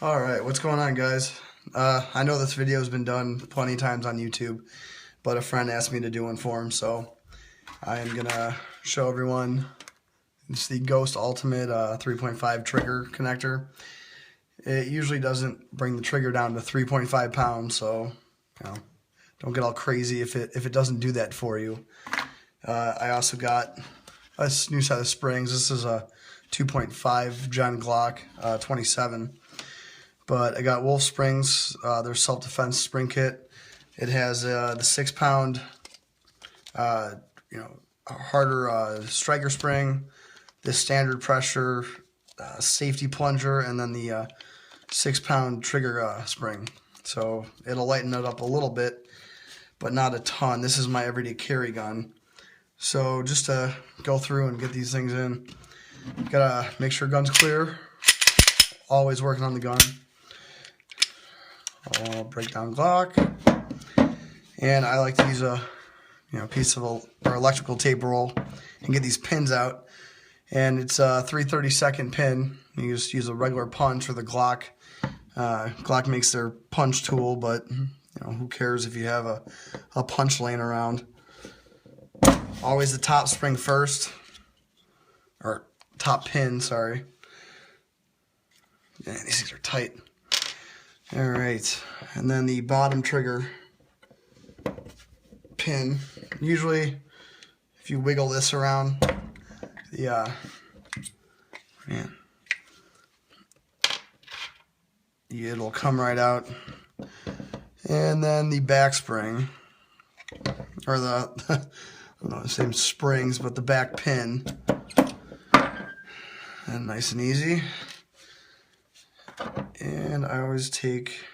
Alright, what's going on, guys? I know this video has been done plenty of times on YouTube, but a friend asked me to do one for him, so I am gonna show everyone. It's the Ghost Ultimate 3.5 trigger connector. It usually doesn't bring the trigger down to 3.5 pounds, so don't get all crazy if it doesn't do that for you. I also got a new set of springs. This is a 2.5 Gen Glock 27. But I got Wolf Springs, their self-defense spring kit. It has the 6-pound, harder striker spring, the standard pressure safety plunger, and then the 6-pound trigger spring. So it'll lighten it up a little bit, but not a ton. This is my everyday carry gun. So just to go through and get these things in, gotta make sure gun's clear. Always working on the gun. I'll break down Glock, and I like to use a piece of or electrical tape roll and get these pins out. And it's a 3/32 pin. You just use a regular punch or the Glock. Glock makes their punch tool, but who cares if you have a punch laying around? Always the top spring first, or top pin, sorry. Yeah, these things are tight. Alright, and then the bottom trigger pin. Usually, if you wiggle this around, it'll come right out. And then the back spring, or I don't know the same springs, but the back pin. And nice and easy. And I always take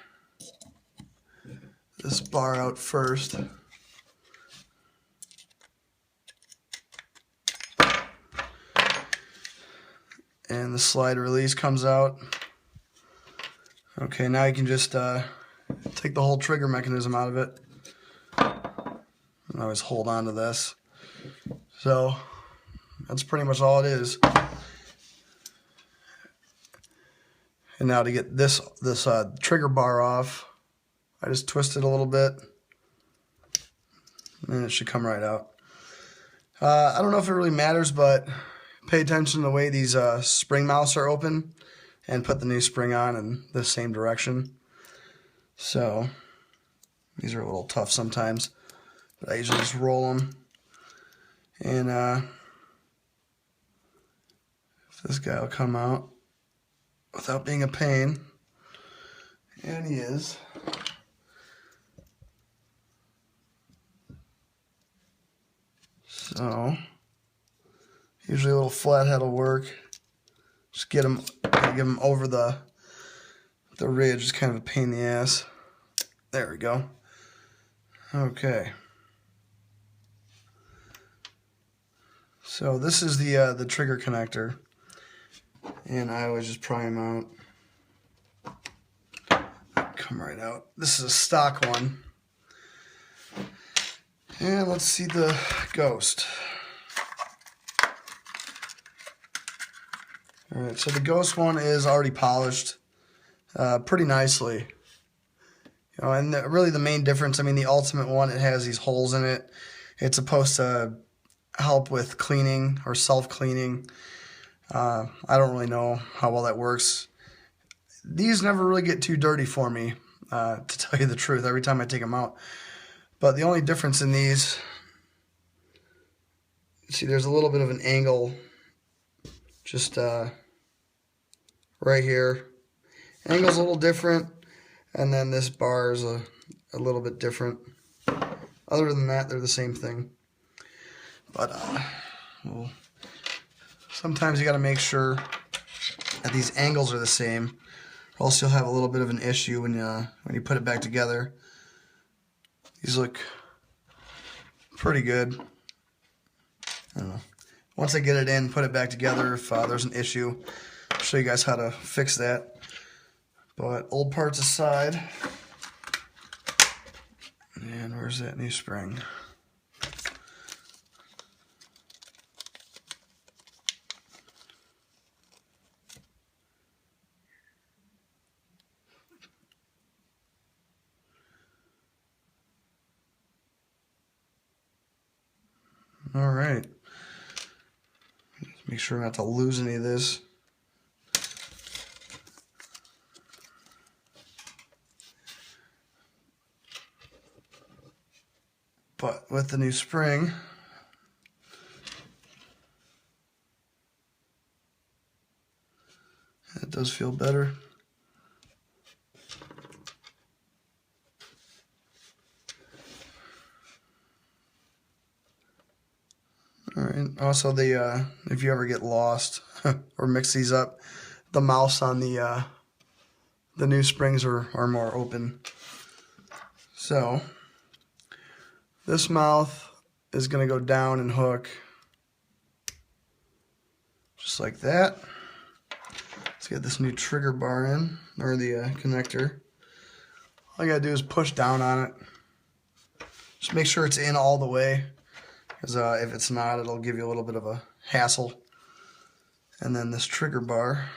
this bar out first. And the slide release comes out. Okay, now you can just take the whole trigger mechanism out of it. And always hold on to this. So that's pretty much all it is. And now to get this trigger bar off, I just twist it a little bit, and it should come right out. I don't know if it really matters, but pay attention to the way these spring mounts are open, and put the new spring on in the same direction. So these are a little tough sometimes, but I usually just roll them. And this guy will come out without being a pain, and he is. So usually a little flathead will work. Just get him over the ridge. It's kind of a pain in the ass. There we go. Okay. So this is the trigger connector. And I always just pry them out. Come right out. This is a stock one. And let's see the Ghost. Alright, so the Ghost one is already polished pretty nicely. And really the main difference, the Ultimate one, it has these holes in it. It's supposed to help with cleaning or self-cleaning. I don't really know how well that works. These never really get too dirty for me, to tell you the truth, every time I take them out. But the only difference in these, see, there's a little bit of an angle just right here. Angle's a little different, and then this bar is a little bit different. Other than that, they're the same thing. But well, sometimes you got to make sure that these angles are the same, or else you'll have a little bit of an issue when you put it back together. These look pretty good. I don't know. Once I get it in, put it back together, if there's an issue, I'll show you guys how to fix that. But old parts aside, and where's that new spring? All right. Make sure not to lose any of this. But with the new spring, it does feel better. All right. Also, if you ever get lost or mix these up, the mouths on the new springs are more open. So this mouth is going to go down and hook just like that. Let's get this new trigger bar in, or the connector. All you gotta do is push down on it. Just make sure it's in all the way, because if it's not, it'll give you a little bit of a hassle. And then this trigger bar.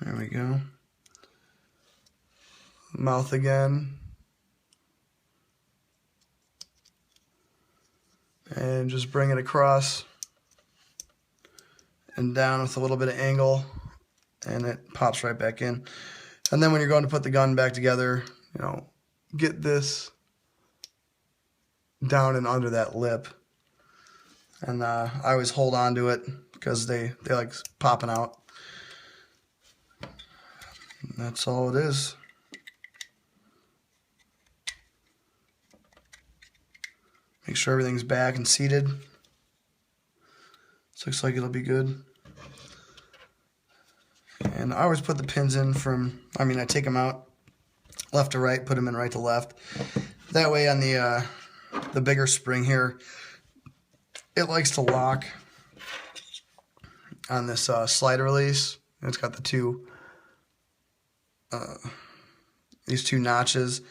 There we go. Mouth again. And just bring it across and down with a little bit of angle, and it pops right back in. And then when you're going to put the gun back together, you know, get this down and under that lip. And I always hold on to it because they like popping out. And that's all it is. Make sure everything's back and seated. This looks like it'll be good. And I always put the pins in I take them out left to right, put them in right to left. That way on the bigger spring here, it likes to lock on this slide release. It's got these two notches.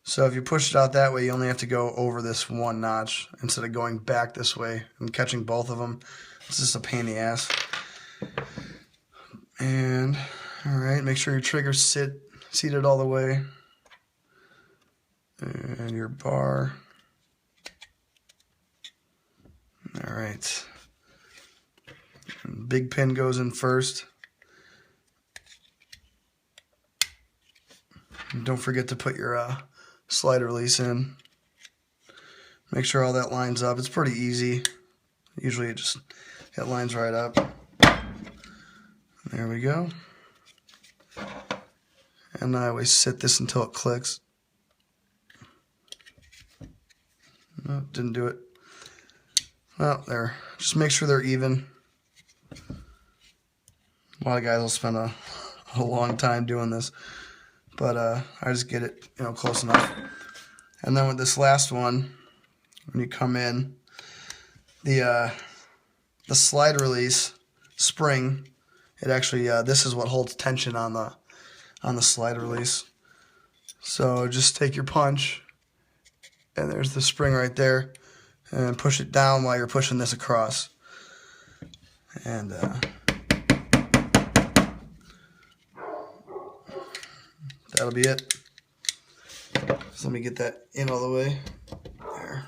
So if you push it out that way, you only have to go over this one notch instead of going back this way and catching both of them. It's just a pain in the ass. And, all right, make sure your trigger's seated all the way. And your bar. All right. And big pin goes in first. And don't forget to put your slide release in. Make sure all that lines up. It's pretty easy. Usually it lines right up. There we go. And I always sit this until it clicks. No, didn't do it. Well, there. Just make sure they're even. A lot of guys will spend a long time doing this, but I just get it, close enough. And then with this last one, when you come in, the slide release spring, it actually this is what holds tension on the slide release. So just take your punch, and there's the spring right there, and push it down while you're pushing this across. And that'll be it. So let me get that in all the way. There.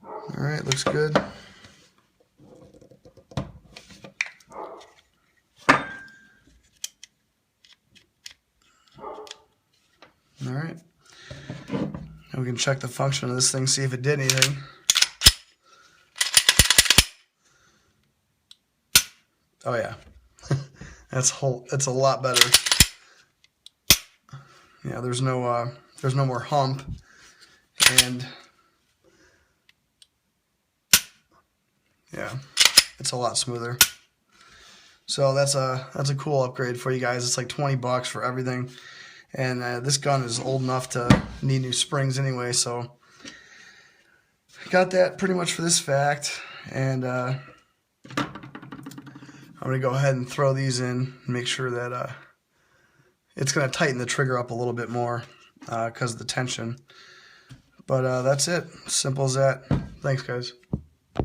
All right, looks good. All right. Now we can check the function of this thing, see if it did anything. Oh yeah. That's a lot better. Yeah, there's no more hump, and yeah, it's a lot smoother. So that's a cool upgrade for you guys. It's like 20 bucks for everything, and this gun is old enough to need new springs anyway. So got that pretty much for this fact, and I'm gonna go ahead and throw these in and make sure that it's gonna tighten the trigger up a little bit more because of the tension. But that's it. Simple as that. Thanks, guys.